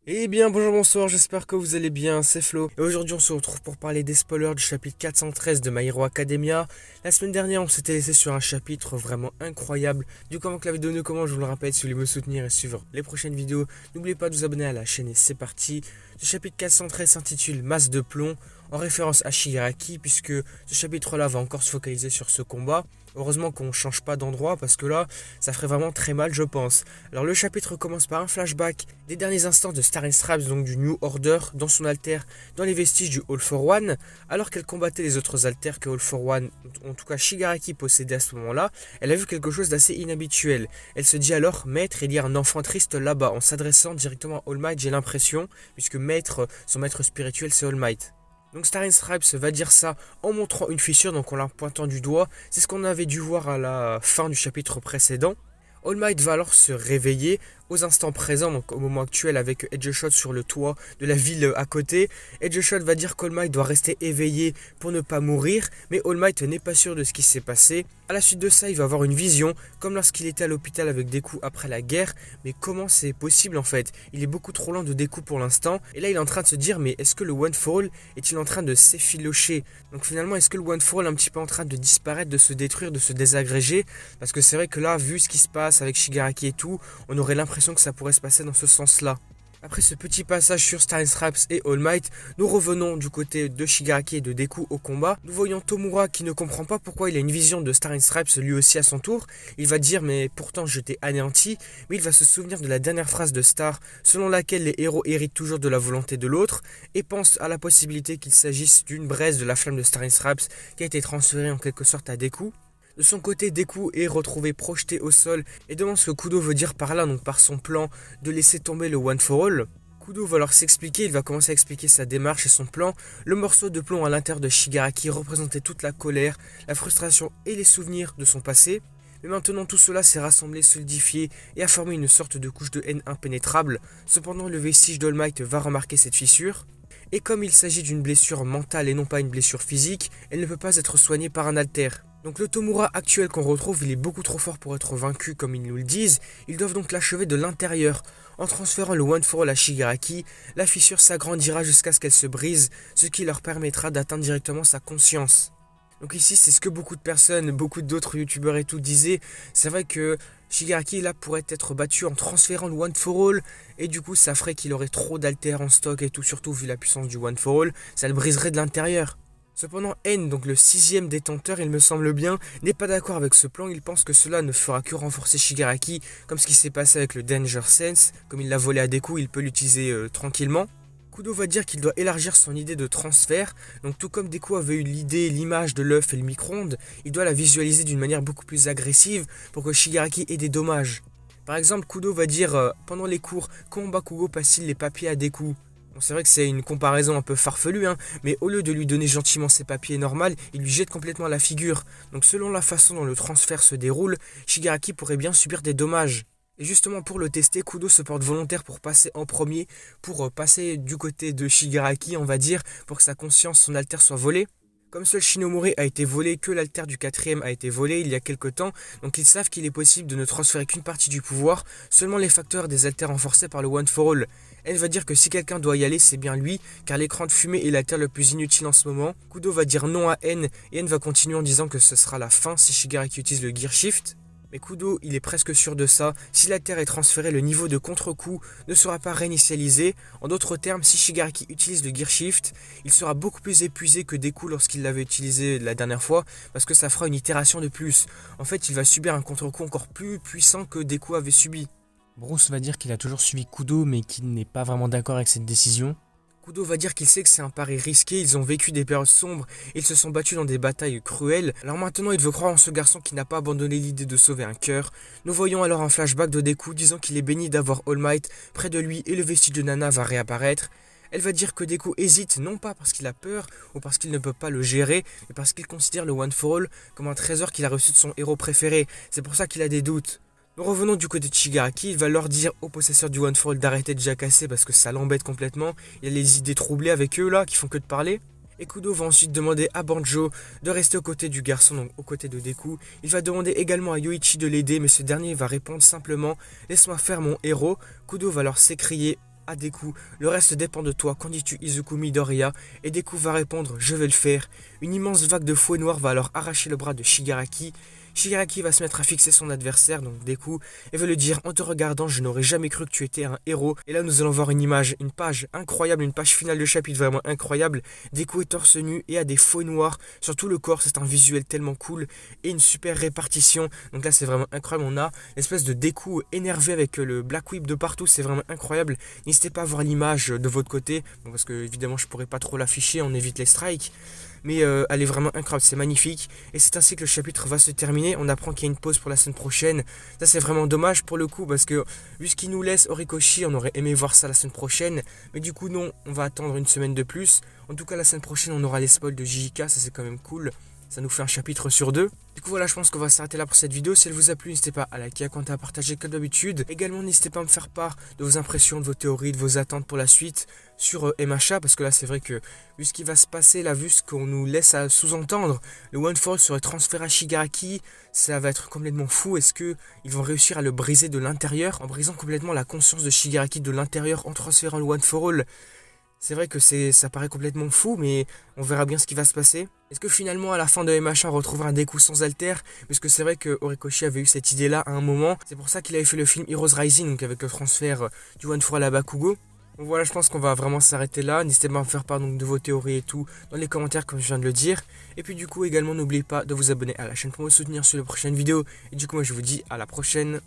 Eh bien bonjour, bonsoir, j'espère que vous allez bien, c'est Flo. Et aujourd'hui on se retrouve pour parler des spoilers du chapitre 413 de My Hero Academia. La semaine dernière on s'était laissé sur un chapitre vraiment incroyable. Du coup avant que la vidéo ne commence, je vous le rappelle, si vous voulez me soutenir et suivre les prochaines vidéos, n'oubliez pas de vous abonner à la chaîne et c'est parti. Ce chapitre 413 s'intitule Masse de plomb, en référence à Shigaraki, puisque ce chapitre là va encore se focaliser sur ce combat. Heureusement qu'on change pas d'endroit parce que là, ça ferait vraiment très mal, je pense. Alors le chapitre commence par un flashback des derniers instants de Star Straps, donc du New Order, dans son alter, dans les vestiges du All for One, alors qu'elle combattait les autres alters que All for One, en tout cas Shigaraki possédait à ce moment-là. Elle a vu quelque chose d'assez inhabituel. Elle se dit alors, maître, il y a un enfant triste là-bas, en s'adressant directement à All Might, j'ai l'impression, puisque maître, son maître spirituel, c'est All Might. Donc Star Stripes va dire ça en montrant une fissure, donc en la pointant du doigt. C'est ce qu'on avait dû voir à la fin du chapitre précédent. All Might va alors se réveiller aux instants présents, donc au moment actuel avec Edgeshot sur le toit de la ville à côté. Edgeshot va dire qu'All Might doit rester éveillé pour ne pas mourir, mais All Might n'est pas sûr de ce qui s'est passé. À la suite de ça, il va avoir une vision, comme lorsqu'il était à l'hôpital avec Deku après la guerre. Mais comment c'est possible en fait? Il est beaucoup trop loin de Deku pour l'instant, et là il est en train de se dire, mais est-ce que le One for All est-il en train de s'effilocher? Donc finalement, est-ce que le One for All est un petit peu en train de disparaître, de se détruire, de se désagréger? Parce que c'est vrai que là, vu ce qui se passe avec Shigaraki et tout, on aurait l'impression que ça pourrait se passer dans ce sens-là. Après ce petit passage sur Star Straps et All Might, nous revenons du côté de Shigaraki et de Deku au combat. Nous voyons Tomura qui ne comprend pas pourquoi il a une vision de Star Stripes lui aussi à son tour. Il va dire mais pourtant je t'ai anéanti, mais il va se souvenir de la dernière phrase de Star selon laquelle les héros héritent toujours de la volonté de l'autre et pense à la possibilité qu'il s'agisse d'une braise de la flamme de Star Stripes qui a été transférée en quelque sorte à Deku. De son côté, Deku est retrouvé projeté au sol et demande ce que Kudo veut dire par là, donc par son plan de laisser tomber le One for All. Kudo va alors s'expliquer, il va commencer à expliquer sa démarche et son plan. Le morceau de plomb à l'intérieur de Shigaraki représentait toute la colère, la frustration et les souvenirs de son passé. Mais maintenant tout cela s'est rassemblé, solidifié et a formé une sorte de couche de haine impénétrable. Cependant le vestige d'All Might va remarquer cette fissure. Et comme il s'agit d'une blessure mentale et non pas une blessure physique, elle ne peut pas être soignée par un alter. Donc le Tomura actuel qu'on retrouve, il est beaucoup trop fort pour être vaincu comme ils nous le disent. Ils doivent donc l'achever de l'intérieur. En transférant le One for All à Shigaraki, la fissure s'agrandira jusqu'à ce qu'elle se brise, ce qui leur permettra d'atteindre directement sa conscience. Donc ici, c'est ce que beaucoup de personnes, beaucoup d'autres youtubeurs et tout disaient. C'est vrai que Shigaraki là pourrait être battu en transférant le One for All. Et du coup, ça ferait qu'il aurait trop d'altères en stock et tout, surtout vu la puissance du One for All. Ça le briserait de l'intérieur. Cependant, N, donc le sixième détenteur, il me semble bien, n'est pas d'accord avec ce plan. Il pense que cela ne fera que renforcer Shigaraki, comme ce qui s'est passé avec le Danger Sense. Comme il l'a volé à Deku, il peut l'utiliser tranquillement. Kudo va dire qu'il doit élargir son idée de transfert, donc tout comme Deku avait eu l'idée, l'image de l'œuf et le micro-ondes, il doit la visualiser d'une manière beaucoup plus agressive pour que Shigaraki ait des dommages. Par exemple, Kudo va dire pendant les cours, comment Bakugo passe-t-il les papiers à Deku? Bon, c'est vrai que c'est une comparaison un peu farfelue, mais au lieu de lui donner gentiment ses papiers normaux, il lui jette complètement la figure. Donc selon la façon dont le transfert se déroule, Shigaraki pourrait bien subir des dommages. Et justement pour le tester, Kudo se porte volontaire pour passer en premier, pour passer du côté de Shigaraki, on va dire, pour que sa conscience, son alter soit volé. Comme seul Shinomori a été volé, que l'alter du quatrième a été volé il y a quelque temps, donc ils savent qu'il est possible de ne transférer qu'une partie du pouvoir, seulement les facteurs des alters renforcés par le One for All. Elle va dire que si quelqu'un doit y aller, c'est bien lui, car l'écran de fumée est l'alter le plus inutile en ce moment. Kudo va dire non à N, et N va continuer en disant que ce sera la fin si Shigaraki utilise le Gear Shift. Mais Kudo, il est presque sûr de ça. Si la Terre est transférée, le niveau de contre-coup ne sera pas réinitialisé. En d'autres termes, si Shigaraki utilise le Gear Shift, il sera beaucoup plus épuisé que Deku lorsqu'il l'avait utilisé la dernière fois, parce que ça fera une itération de plus. En fait, il va subir un contre-coup encore plus puissant que Deku avait subi. Bruce va dire qu'il a toujours suivi Kudo mais qu'il n'est pas vraiment d'accord avec cette décision. Kudo va dire qu'il sait que c'est un pari risqué, ils ont vécu des périodes sombres, et ils se sont battus dans des batailles cruelles. Alors maintenant il veut croire en ce garçon qui n'a pas abandonné l'idée de sauver un cœur. Nous voyons alors un flashback de Deku disant qu'il est béni d'avoir All Might près de lui et le vestige de Nana va réapparaître. Elle va dire que Deku hésite non pas parce qu'il a peur ou parce qu'il ne peut pas le gérer, mais parce qu'il considère le One for All comme un trésor qu'il a reçu de son héros préféré. C'est pour ça qu'il a des doutes. Nous revenons du côté de Shigaraki, il va leur dire aux possesseurs du One for All d'arrêter de jacasser parce que ça l'embête complètement. Il a les idées troublées avec eux là, qui font que de parler. Et Kudo va ensuite demander à Banjo de rester aux côtés du garçon, donc aux côtés de Deku. Il va demander également à Yoichi de l'aider, mais ce dernier va répondre simplement « Laisse-moi faire mon héros ». Kudo va alors s'écrier à Deku. Le reste dépend de toi. Qu'en dis-tu, Izuku Midoriya? Et Deku va répondre, je vais le faire. Une immense vague de fouet noir va alors arracher le bras de Shigaraki. Shigaraki va se mettre à fixer son adversaire, donc Deku, et va lui dire, en te regardant, je n'aurais jamais cru que tu étais un héros. Et là, nous allons voir une image, une page incroyable, une page finale de chapitre vraiment incroyable. Deku est torse nu et a des fouets noirs sur tout le corps. C'est un visuel tellement cool et une super répartition. Donc là, c'est vraiment incroyable. On a l'espèce de Deku énervé avec le Black Whip de partout. C'est vraiment incroyable. N'hésitez pas à voir l'image de votre côté, bon, parce que évidemment, je pourrais pas trop l'afficher. On évite les strikes. Mais elle est vraiment incroyable, c'est magnifique. Et c'est ainsi que le chapitre va se terminer. On apprend qu'il y a une pause pour la semaine prochaine. Ça, c'est vraiment dommage pour le coup, parce que vu ce qu'il nous laisse Horikoshi, on aurait aimé voir ça la semaine prochaine. Mais du coup, non, on va attendre une semaine de plus. En tout cas, la semaine prochaine, on aura les spoils de JJK, ça c'est quand même cool. Ça nous fait un chapitre sur 2. Du coup voilà, je pense qu'on va s'arrêter là pour cette vidéo. Si elle vous a plu, n'hésitez pas à liker, à commenter, à partager comme d'habitude. Également, n'hésitez pas à me faire part de vos impressions, de vos théories, de vos attentes pour la suite sur MHA. Parce que là, c'est vrai que vu ce qui va se passer, là, vu ce qu'on nous laisse à sous-entendre, le One for All serait transféré à Shigaraki. Ça va être complètement fou. Est-ce qu'ils vont réussir à le briser de l'intérieur, en brisant complètement la conscience de Shigaraki de l'intérieur, en transférant le One for All? C'est vrai que ça paraît complètement fou, mais on verra bien ce qui va se passer. Est-ce que finalement, à la fin de MHA, on retrouvera un Deku sans alter? Parce que c'est vrai que Horikoshi avait eu cette idée-là à un moment. C'est pour ça qu'il avait fait le film Heroes Rising, donc avec le transfert du One for All à Bakugo. Donc voilà, je pense qu'on va vraiment s'arrêter là. N'hésitez pas à me faire part donc, de vos théories et tout dans les commentaires, comme je viens de le dire. Et puis du coup, également, n'oubliez pas de vous abonner à la chaîne pour me soutenir sur les prochaines vidéos. Et du coup, moi, je vous dis à la prochaine.